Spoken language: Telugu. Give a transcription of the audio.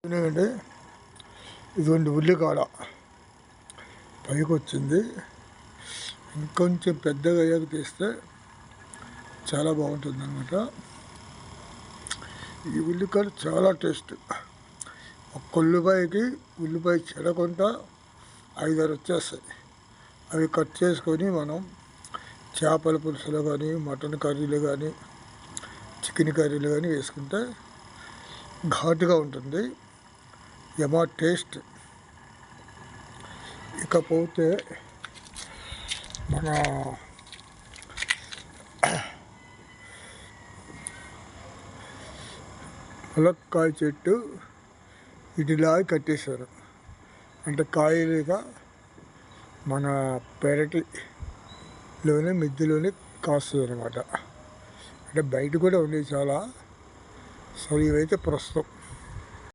ఎందుకంటే ఇదిగోండి ఉల్లికాడ పైకి వచ్చింది. ఇంకొంచెం పెద్దగా అయ్యాక తీస్తే చాలా బాగుంటుంది అన్నమాట. ఈ ఉల్లికాడ చాలా టేస్ట్. ఒక్క ఉల్లిపాయకి ఉల్లిపాయ చెడకుండా 5-6 వచ్చేస్తాయి. అవి కట్ చేసుకొని మనం చేపల పులుసులో కానీ, మటన్ కర్రీలు కానీ, చికెన్ కర్రీలు కానీ వేసుకుంటే ఘాటుగా ఉంటుంది. యమా టేస్ట్. ఇకపోతే మన ములక్కాయ చెట్టు ఇటులా కట్టేశారు. అంటే కాయలుగా మన పెరటిలోనే మిద్దెలోనే కాస్తుంది అనమాట. అంటే బయట కూడా ఉంది చాలా. సో ఇవైతే ప్రస్తుతం